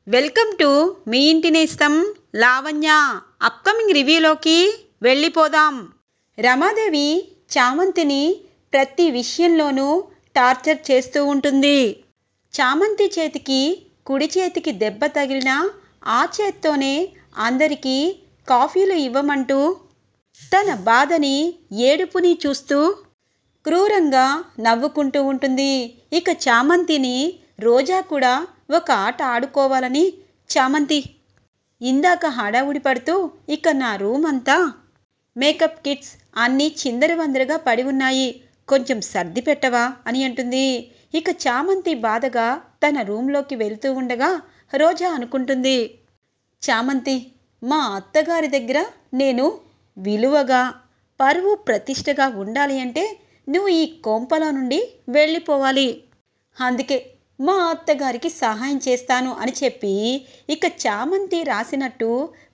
Welcome to me ఇంటి నేస్తం Lavanya. Upcoming రివ్యూలోకి వెళ్ళిపోదాం. రమాదేవి చామంతిని ప్రతి విషయంలోనూ టార్చర్ చేస్తూ ఉంటుంది. చామంతి చేతికి కుడి చేతికి దెబ్బ తగిలినా ఆ చేత్తోనే అందరికీ కాఫీలు ఇవ్వమంటూ తన బాధని ఏడుపుని చూస్తూ క్రూరంగా నవ్వుకుంటూ ఉంటుంది. ఇక చామంతిని రోజా కూడా ఒక ఆట ఆడుకోవాలని, చామంతి ఇందాక హడావుడి పడుతూ ఇక నా రూమ్ అంతా మేకప్ కిట్స్ అన్నీ చిందరవందరగా పడి ఉన్నాయి, కొంచెం సర్ది పెట్టవా అని అంటుంది. ఇక చామంతి బాధగా తన రూంలోకి వెళ్తూ ఉండగా రోజా అనుకుంటుంది, చామంతి మా అత్తగారి దగ్గర నేను విలువగా పరువు ప్రతిష్టగా ఉండాలి అంటే నువ్వు ఈ కొంపల నుండి వెళ్ళిపోవాలి. అందుకే మా అత్తగారికి సహాయం చేస్తాను అని చెప్పి ఇక చామంతి రాసినట్టు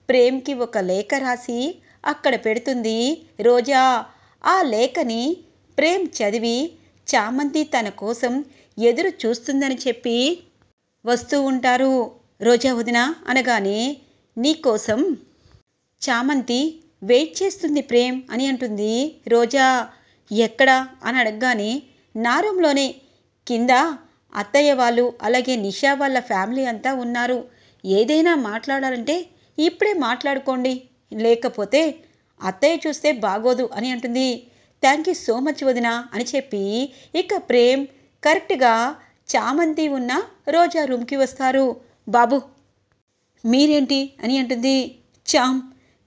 ప్రేమ్కి ఒక లేఖ రాసి అక్కడ పెడుతుంది రోజా. ఆ లేఖని ప్రేమ్ చదివి చామంతి తన కోసం ఎదురు చూస్తుందని చెప్పి వస్తూ ఉంటారు. రోజా వదిన అనగానే నీకోసం చామంతి వెయిట్ చేస్తుంది ప్రేమ్ అని అంటుంది రోజా. ఎక్కడా అని అడగగానే నా రూంలోనే, కింద అత్తయ్య వాళ్ళు అలాగే నిషా వాళ్ళ ఫ్యామిలీ అంతా ఉన్నారు, ఏదైనా మాట్లాడాలంటే ఇప్పుడే మాట్లాడుకోండి, లేకపోతే అత్తయ్య చూస్తే బాగోదు అని అంటుంది. థ్యాంక్ యూ సో మచ్ వదిన అని చెప్పి ఇక ప్రేమ్ కరెక్ట్గా చామంతి ఉన్న రోజా రూమ్కి వస్తారు. బాబు మీరేంటి అని అంటుంది. చామ్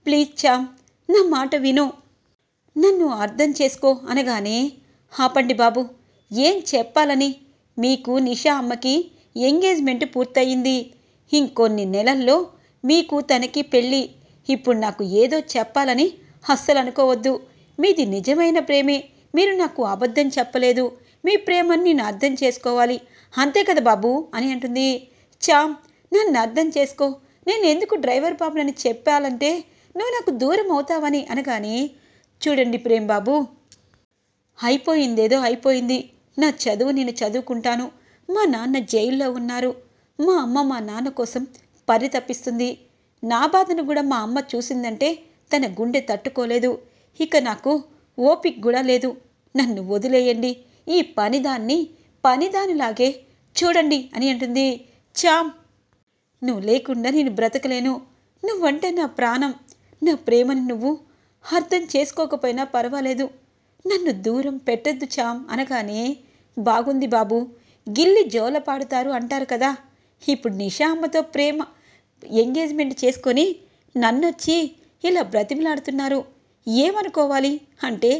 ప్లీజ్ చామ్ నా మాట విను, నన్ను అర్థం చేసుకో అనగానే ఆపండి బాబు, ఏం చెప్పాలని, మీకు నిషా అమ్మకి ఎంగేజ్మెంట్ పూర్తయింది, ఇంకొన్ని నెలల్లో మీకు తనకి పెళ్ళి. ఇప్పుడు నాకు ఏదో చెప్పాలని అస్సలు అనుకోవద్దు, మీది నిజమైన ప్రేమే, మీరు నాకు అబద్ధం చెప్పలేదు, మీ ప్రేమని నేను అర్థం చేసుకోవాలి, అంతే కదా బాబు అని అంటుంది. చామ్ నన్ను అర్థం చేసుకో, నేను ఎందుకు డ్రైవర్ బాబునని చెప్పాలంటే నువ్వు నాకు దూరం అవుతావని అనగానే చూడండి ప్రేమ్ బాబు, అయిపోయిందేదో అయిపోయింది, నా చదువు నేను చదువుకుంటాను, మా నాన్న జైల్లో ఉన్నారు, మా అమ్మ మా నాన్న కోసం పరితపిస్తుంది, నా బాధను కూడా మా అమ్మ చూసిందంటే తన గుండె తట్టుకోలేదు, ఇక నాకు ఓపిక కూడా లేదు, నన్ను వదిలేయండి, ఈ పనిదానిలాగే చూడండి అని అంటుంది. చామ్ నువ్వు లేకుండా నేను బ్రతకలేను, నువ్వంటే నా ప్రాణం, నా ప్రేమని నువ్వు అర్థం చేసుకోకపోయినా పర్వాలేదు, నన్ను దూరం పెట్టద్దు చామ్ అనగానే బాగుంది బాబు, గిల్లి జోల పాడుతారు అంటారు కదా, ఇప్పుడు నిషా అమ్మతో ప్రేమ ఎంగేజ్మెంట్ చేసుకొని నన్నొచ్చి ఇలా బ్రతిమలాడుతున్నారు, ఏమనుకోవాలి అంటే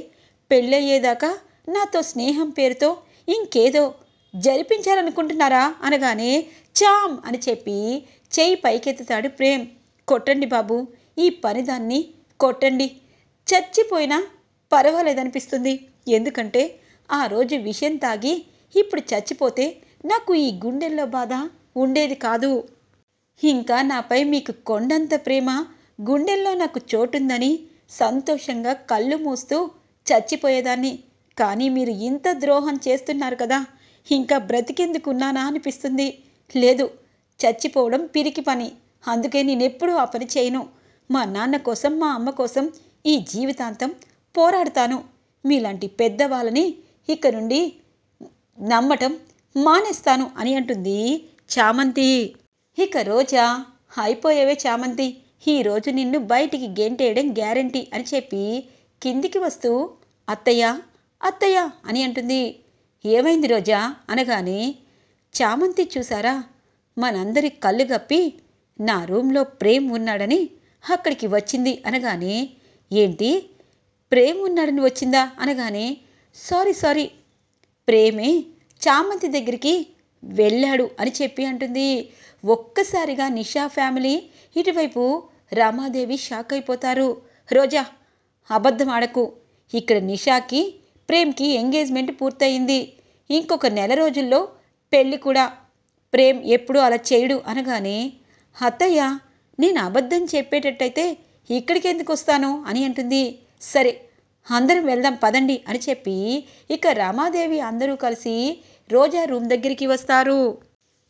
పెళ్ళయ్యేదాకా నాతో స్నేహం పేరుతో ఇంకేదో జరిపించాలనుకుంటున్నారా అనగానే చామ్ అని చెప్పి చెయ్యి పైకెత్తుతాడు ప్రేమ్. కొట్టండి బాబు, ఈ పనిదాన్ని కొట్టండి, చచ్చిపోయినా పర్వాలేదనిపిస్తుంది, ఎందుకంటే ఆ రోజు విషం తాగి ఇప్పుడు చచ్చిపోతే నాకు ఈ గుండెల్లో బాధ ఉండేది కాదు, ఇంకా నాపై మీకు కొండంత ప్రేమ, గుండెల్లో నాకు చోటుందని సంతోషంగా కళ్ళు మూస్తూ చచ్చిపోయేదాన్ని, కానీ మీరు ఇంత ద్రోహం చేస్తున్నారు కదా, ఇంకా బ్రతికెందుకున్నానా అనిపిస్తుంది, లేదు చచ్చిపోవడం పిరికి పని, అందుకే నేనెప్పుడూ ఆ పని చేయను, మా నాన్న కోసం మా అమ్మ కోసం ఈ జీవితాంతం పోరాడతాను, మీలాంటి పెద్దవాళ్ళని ఇక నుండి నమ్మటం మానేస్తాను అని అంటుంది చామంతి. ఇక రోజా అయిపోయేవే చామంతి, ఈరోజు నిన్ను బయటికి గెంటేయడం గ్యారంటీ అని చెప్పి కిందికి వస్తూ అత్తయ్య అత్తయ్య అని అంటుంది. ఏమైంది రోజా అనగానే చామంతి చూసారా, మనందరి కళ్ళు గప్పి నా రూంలో ప్రేమ్ ఉన్నాడని అక్కడికి వచ్చింది అనగానే ఏంటి ప్రేమ్ ఉన్నాడని వచ్చిందా అనగానే సారీ ప్రేమే చామంతి దగ్గరికి వెళ్ళాడు అని చెప్పి అంటుంది. ఒక్కసారిగా నిషా ఫ్యామిలీ ఇటువైపు రామాదేవి షాక్ అయిపోతారు. రోజా అబద్ధం ఆడకు, ఇక్కడ నిషాకి ప్రేమ్కి ఎంగేజ్మెంట్ పూర్తయింది, ఇంకొక నెల రోజుల్లో పెళ్ళి కూడా, ప్రేమ్ ఎప్పుడూ అలా చేయడు అనగానే అత్తయ్య నేను అబద్ధం చెప్పేటట్టయితే ఇక్కడికి ఎందుకు వస్తాను అని అంటుంది. సరే అందరం వెళ్దాం పదండి అని చెప్పి ఇక రామాదేవి అందరూ కలిసి రోజా రూమ్ దగ్గరికి వస్తారు.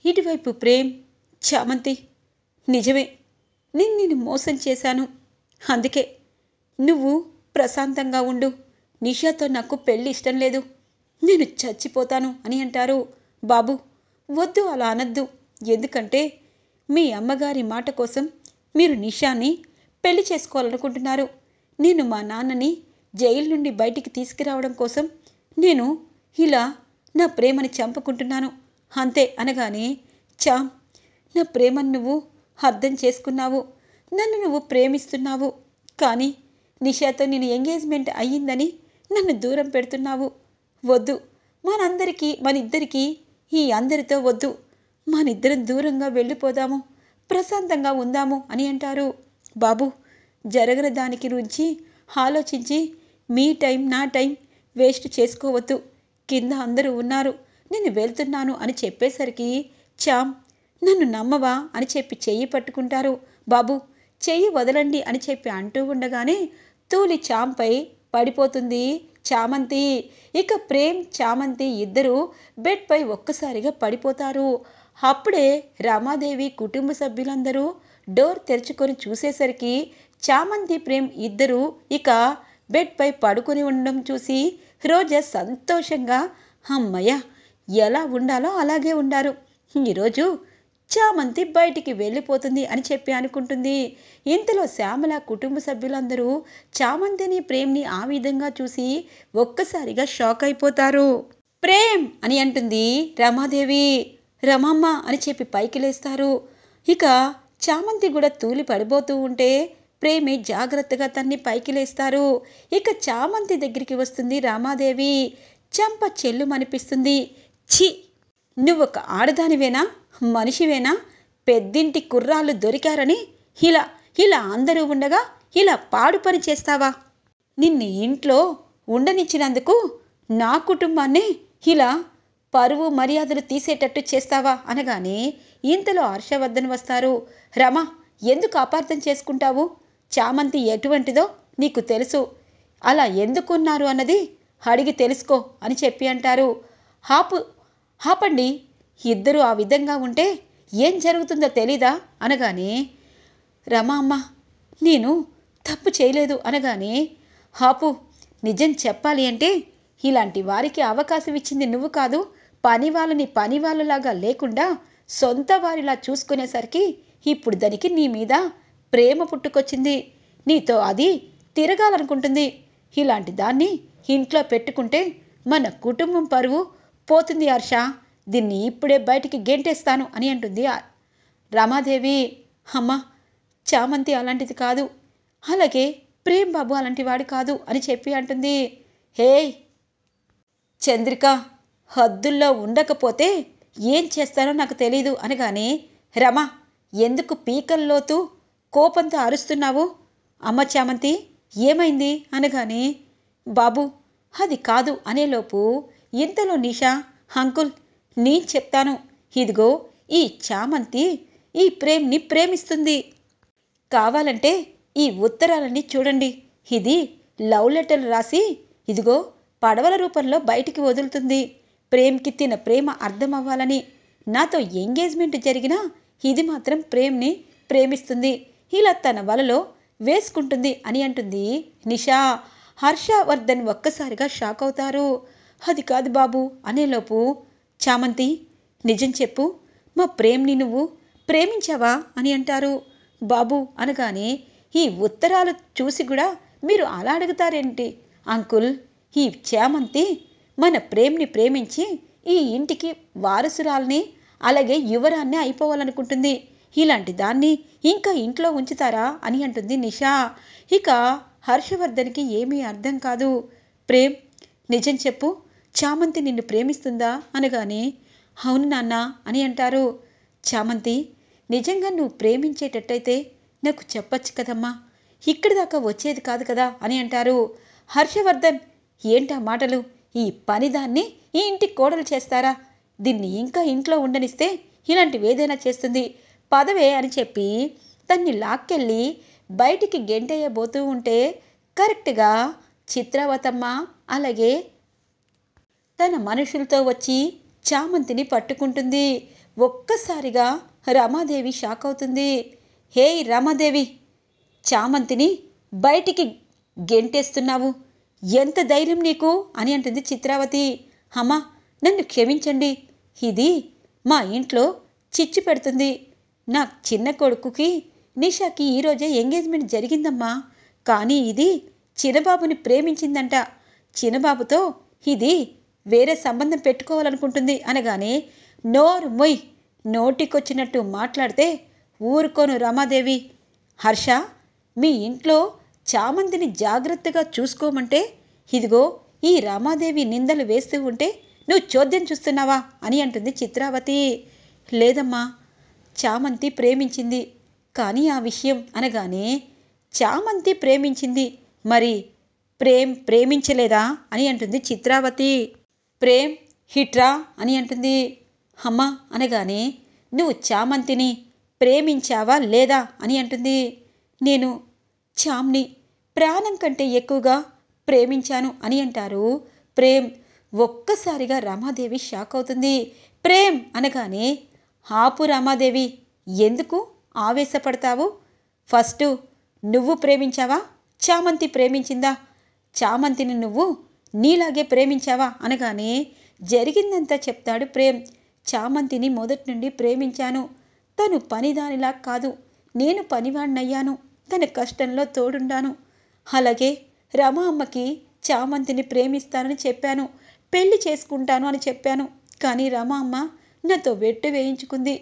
ఇటువైపు ప్రేమ్ చామంతి, నిజమే, నిన్ను మోసం చేశాను. అందుకే నువ్వు ప్రశాంతంగా ఉండు. నిషాతో నాకు పెళ్ళి ఇష్టం లేదు. నేను చచ్చిపోతాను అని అంటారు. బాబు, వద్దు, అలా అనద్దు. ఎందుకంటే మీ అమ్మగారి మాట కోసం మీరు నిషాని పెళ్లి చేసుకోవాలనుకుంటున్నారు. నేను మా నాన్నని జైలు నుండి బయటికి తీసుకురావడం కోసం నేను ఇలా నా ప్రేమని చంపుకుంటున్నాను అంతే అనగానే, చామ్, నా ప్రేమను నువ్వు అర్థం చేసుకున్నావు. నన్ను నువ్వు ప్రేమిస్తున్నావు. కానీ నిషాతో నేను ఎంగేజ్మెంట్ అయ్యిందని నన్ను దూరం పెడుతున్నావు. వద్దు, మనిద్దరికీ ఈ అందరితో వద్దు. మనిద్దరం దూరంగా వెళ్ళిపోదాము, ప్రశాంతంగా ఉందాము అని అంటారు. బాబు, జరగని దానికి గురించి ఆలోచించి మీ టైం నా టైం వేస్ట్ చేసుకోవద్దు. కింద అందరూ ఉన్నారు, నేను వెళ్తున్నాను అని చెప్పేసరికి, చామ్, నన్ను నమ్మవా అని చెప్పి చెయ్యి పట్టుకుంటారు. బాబు, చెయ్యి వదలండి అని చెప్పి అంటూ ఉండగానే తూలి చాంపై పడిపోతుంది చామంతి. ఇక ప్రేమ్, చామంతి ఇద్దరూ బెడ్పై ఒక్కసారిగా పడిపోతారు. అప్పుడే రమాదేవి కుటుంబ సభ్యులందరూ డోర్ తెరుచుకొని చూసేసరికి చామంతి, ప్రేమ్ ఇద్దరూ ఇక బెడ్పై పడుకొని ఉండడం చూసి రోజా సంతోషంగా, అమ్మయ్య, ఎలా ఉండాలో అలాగే ఉండారు, ఈరోజు చామంతి బయటికి వెళ్ళిపోతుంది అని చెప్పి అనుకుంటుంది. ఇంతలో శ్యామల కుటుంబ సభ్యులందరూ చామంతిని, ప్రేమ్ని ఆ విధంగా చూసి ఒక్కసారిగా షాక్ అయిపోతారు. ప్రేమ్ అని అంటుంది రమాదేవి. రమమ్మ అని చెప్పి పైకి లేస్తారు. ఇక చామంతి కూడా తూలి పడిపోతూ ఉంటే ప్రేమే జాగ్రత్తగా తన్ని పైకి లేస్తారు. ఇక చామంతి దగ్గరికి వస్తుంది రామాదేవి. చెంప చెల్లుమనిపిస్తుంది. ఛీ, నువ్వొక ఆడదానివేనా, మనిషివేనా? పెద్దింటి కుర్రాళ్ళు దొరికారని ఇలా అందరూ ఉండగా ఇలా పాడు పని చేస్తావా? నిన్ను ఇంట్లో ఉండనిచ్చినందుకు నా కుటుంబాన్నే ఇలా పరువు మర్యాదలు తీసేటట్టు చేస్తావా అనగానే ఇంతలో హర్షవర్ధన్ వస్తారు. రమ, ఎందుకు అపార్థం చేసుకుంటావు? చామంతి ఎటువంటిదో నీకు తెలుసు. అలా ఎందుకున్నారు అన్నది అడిగి తెలుసుకో అని చెప్పి అంటారు. ఆపండి, ఇద్దరు ఆ విధంగా ఉంటే ఏం జరుగుతుందో తెలీదా అనగానే, రమా అమ్మ, నేను తప్పు చేయలేదు అనగానే, హాపు, నిజం చెప్పాలి అంటే ఇలాంటి వారికి అవకాశం ఇచ్చింది నువ్వు కాదు. పని వాళ్ళలాగా లేకుండా సొంత వారిలా చూసుకునేసరికి ఇప్పుడు దానికి నీ మీద ప్రేమ పుట్టుకొచ్చింది. నీతో అది తిరగాలనుకుంటుంది. ఇలాంటి దాన్ని ఇంట్లో పెట్టుకుంటే మన కుటుంబం పరువు పోతుంది హర్ష. దీన్ని ఇప్పుడే బయటికి గెంటేస్తాను అని అంటుంది రమాదేవి. అమ్మ, చామంతి అలాంటిది కాదు, అలాగే ప్రేమ్ బాబు అలాంటి వాడు కాదు అని చెప్పి అంటుంది. హే చంద్రిక, హద్దుల్లో ఉండకపోతే ఏం చేస్తానో నాకు తెలీదు అనగానే, రమ, ఎందుకు పీకల్లోతూ కోపంతో అరుస్తున్నావు? అమ్మ చామంతి, ఏమైంది అనగానే, బాబు అది కాదు అనేలోపు ఇంతలో నిషా, అంకుల్, నేను చెప్తాను. ఇదిగో ఈ చామంతి ఈ ప్రేమ్ని ప్రేమిస్తుంది. కావాలంటే ఈ ఉత్తరాలన్నీ చూడండి. ఇది లవ్ లెటర్ రాసి ఇదిగో పడవల రూపంలో బయటికి వదులుతుంది. ప్రేమ్కి తిన ప్రేమ అర్థం అవ్వాలని. నాతో ఎంగేజ్మెంట్ జరిగినా ఇది మాత్రం ప్రేమ్ని ప్రేమిస్తుంది, ఇలా తన వలలో వేసుకుంటుంది అని అంటుంది నిషా. హర్షవర్ధన్ ఒక్కసారిగా షాక్ అవుతారు. అది కాదు బాబు అనేలోపు, చామంతి, నిజం చెప్పు, మా ప్రేమ్ని నువ్వు ప్రేమించావా అని అంటారు. బాబు అనగానే, ఈ ఉత్తరాలు చూసి కూడా మీరు అలా అడుగుతారేంటి అంకుల్? ఈ చామంతి మన ప్రేమ్ని ప్రేమించి ఈ ఇంటికి వారసురాల్ని అలాగే యువరాన్ని అయిపోవాలనుకుంటుంది. ఇలాంటి దాన్ని ఇంకా ఇంట్లో ఉంచుతారా అని అంటుంది నిషా. ఇక హర్షవర్ధన్కి ఏమీ అర్థం కాదు. ప్రేమ్, నిజం చెప్పు, చామంతి నిన్ను ప్రేమిస్తుందా అనగానే, అవును నాన్న అని అంటారు. చామంతి, నిజంగా నువ్వు ప్రేమించేటట్టయితే నాకు చెప్పచ్చు కదమ్మా, ఇక్కడి దాకా వచ్చేది కాదు కదా అని అంటారు. హర్షవర్ధన్, ఏంటా మాటలు? ఈ పనిదాన్ని ఈ ఇంటికి కోడలు చేస్తారా? దీన్ని ఇంకా ఇంట్లో ఉండనిస్తే ఇలాంటివి ఏదైనా చేస్తుంది, పదవే అని చెప్పి తన్ని లాక్కెళ్ళి బయటికి గెంటేయబోతూ ఉంటే కరెక్ట్గా చిత్రావతమ్మ అలాగే తన మనుషులతో వచ్చి చామంతిని పట్టుకుంటుంది. ఒక్కసారిగా రమాదేవి షాక్ అవుతుంది. హే రమాదేవి, చామంతిని బయటికి గెంటేస్తున్నావు, ఎంత ధైర్యం నీకు అని అంటుంది చిత్రావతి. అమ్మా, నన్ను క్షమించండి, ఇది మా ఇంట్లో చిచ్చు పెడుతుంది. నా చిన్న కొడుకుకి నిషాకి ఈరోజే ఎంగేజ్మెంట్ జరిగిందమ్మా, కానీ ఇది చిన్నబాబుని ప్రేమించిందంట, చిన్నబాబుతో ఇది వేరే సంబంధం పెట్టుకోవాలనుకుంటుంది అనగానే, నోరు మొయ్, నోటికొచ్చినట్టు మాట్లాడితే ఊరుకోను రమాదేవి. హర్ష, మీ ఇంట్లో చామంతిని జాగ్రత్తగా చూసుకోమంటే ఇదిగో ఈ రమాదేవి నిందలు వేస్తూ ఉంటే నువ్వు చోద్యం చూస్తున్నావా అని అంటుంది చిత్రావతి. లేదమ్మా, చామంతి ప్రేమించింది, కానీ ఆ విషయం అనగానే, చామంతి ప్రేమించింది, మరి ప్రేమించలేదా అని అంటుంది చిత్రావతి. ప్రేమ్ హిట్రా అని అంటుంది. అమ్మా అనగానే, నువ్వు చామంతిని ప్రేమించావా లేదా అని అంటుంది. నేను చామ్ని ప్రాణం కంటే ఎక్కువగా ప్రేమించాను అని అంటారు ప్రేమ్. ఒక్కసారిగా రమాదేవి షాక్ అవుతుంది. ప్రేమ్ అనగానే, ఆపు రమాదేవి, ఎందుకు ఆవేశపడతావు? ఫస్ట్ నువ్వు ప్రేమించావా, చామంతి ప్రేమించిందా? చామంతిని నువ్వు నీలాగే ప్రేమించావా అనగానే జరిగిందంతా చెప్తాడు ప్రేమ్. చామంతిని మొదటి నుండి ప్రేమించాను, తను పనిదానిలా కాదు, నేను పనివాడినయ్యాను, తన కష్టంలో తోడుండాను. అలాగే రమా అమ్మకి చామంతిని ప్రేమిస్తానని చెప్పాను, పెళ్లి చేసుకుంటాను అని చెప్పాను, కానీ రమా అమ్మ నాతో వెట్టు వేయించుకుంది,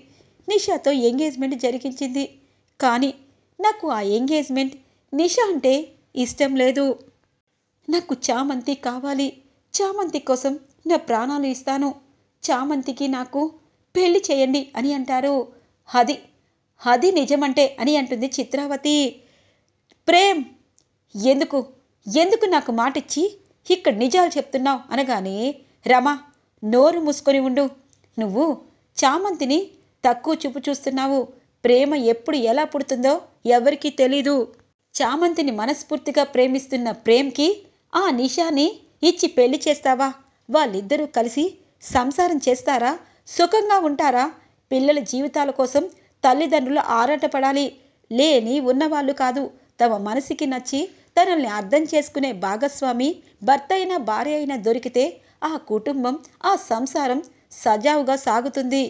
నిషాతో ఎంగేజ్మెంట్ జరిగించింది. కానీ నాకు ఆ ఎంగేజ్మెంట్, నిషా అంటే ఇష్టం లేదు. నాకు చామంతి కావాలి, చామంతి కోసం నా ప్రాణాలు ఇస్తాను, చామంతికి నాకు పెళ్లి చేయండి అని అంటారు. అది నిజమంటే అని అంటుంది చిత్రావతి. ప్రేమ్, ఎందుకు నాకు మాటిచ్చి ఇక్కడ నిజాలు చెప్తున్నావు అనగానే, రమా నోరు మూసుకొని ఉండు, నువ్వు చామంతిని తక్కువ చూపు చూస్తున్నావు. ప్రేమ ఎప్పుడు ఎలా పుడుతుందో ఎవరికీ తెలీదు. చామంతిని మనస్ఫూర్తిగా ప్రేమిస్తున్న ప్రేమ్కి ఆ నిషాని ఇచ్చి పెళ్లి చేస్తావా? వాళ్ళిద్దరూ కలిసి సంసారం చేస్తారా? సుఖంగా ఉంటారా? పిల్లల జీవితాల కోసం తల్లిదండ్రులు ఆరాటపడాలి. లేని ఉన్నవాళ్ళు కాదు, తమ మనసుకి నచ్చి తనల్ని అర్థం చేసుకునే భాగస్వామి భర్త అయినా భార్య అయినా దొరికితే ఆ కుటుంబం, ఆ సంసారం సజావుగా సాగుతుంది.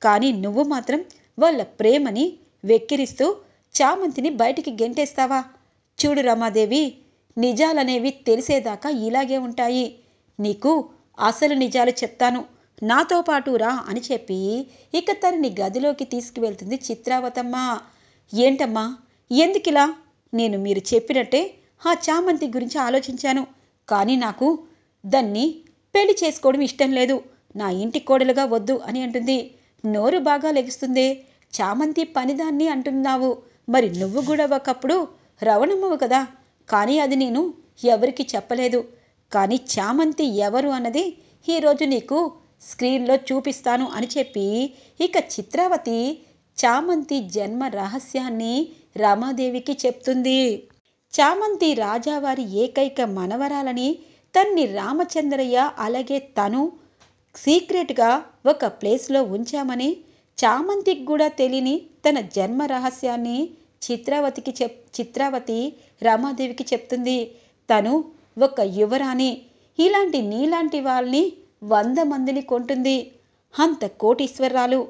కానీ నువ్వు మాత్రం వాళ్ళ ప్రేమని వెక్కిరిస్తూ చామంతిని బయటికి గెంటేస్తావా? చూడు రమాదేవి, నిజాలనేవి తెలిసేదాకా ఇలాగే ఉంటాయి. నీకు అసలు నిజాలు చెప్తాను, నాతో పాటు రా అని చెప్పి ఇక తనని గదిలోకి తీసుకువెళ్తుంది చిత్రావతమ్మ. ఏంటమ్మా, ఎందుకిలా? నేను మీరు చెప్పినట్టే ఆ చామంతి గురించి ఆలోచించాను, కానీ నాకు దాన్ని పెళ్లి చేసుకోవడం ఇష్టం లేదు, నా ఇంటి కోడలుగా వద్దు అని అంటుంది. నోరు బాగా లెగుస్తుంది. చామంతి పనిదాన్ని అంటున్నావు, మరి నువ్వు కూడా ఒకప్పుడు రవణమ్మవు కదా, కానీ అది నేను ఎవరికి చెప్పలేదు. కానీ చామంతి ఎవరు అన్నది ఈరోజు నీకు స్క్రీన్లో చూపిస్తాను అని చెప్పి ఇక చిత్రావతి చామంతి జన్మ రహస్యాన్ని రమాదేవికి చెప్తుంది. చామంతి రాజావారి ఏకైక మనవరాలని తన్ని రామచంద్రయ్య అలాగే తను సీక్రెట్గా ఒక ప్లేస్లో ఉంచామని చామంతికి కూడా తెలియని తన జన్మ రహస్యాన్ని చిత్రావతి రమాదేవికి చెప్తుంది. తను ఒక యువరాణి, ఇలాంటి నీలాంటి వాళ్ళని 100 మందిని కొంటుంది, అంత కోటీశ్వరాలు,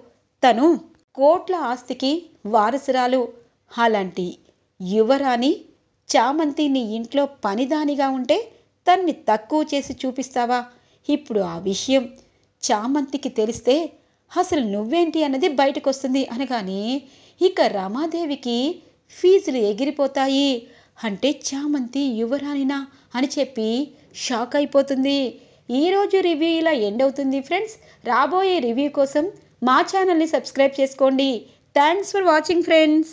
తను కోట్ల ఆస్తికి వారసురాలు. అలాంటి యువరాణి చామంతి నీ ఇంట్లో పనిదానిగా ఉంటే తన్ని తక్కువ చేసి చూపిస్తావా? ఇప్పుడు ఆ విషయం చామంతికి తెలిస్తే అసలు నువ్వేంటి అన్నది బయటకు వస్తుంది అనగానే ఇక రమాదేవికి ఫీజులు ఎగిరిపోతాయి. అంటే చామంతి యువరాణినా అని చెప్పి షాక్ అయిపోతుంది. ఈరోజు రివ్యూ ఇలా ఎండ్ అవుతుంది ఫ్రెండ్స్. రాబోయే రివ్యూ కోసం మా ఛానల్ని సబ్స్క్రైబ్ చేసుకోండి. Thanks for watching friends.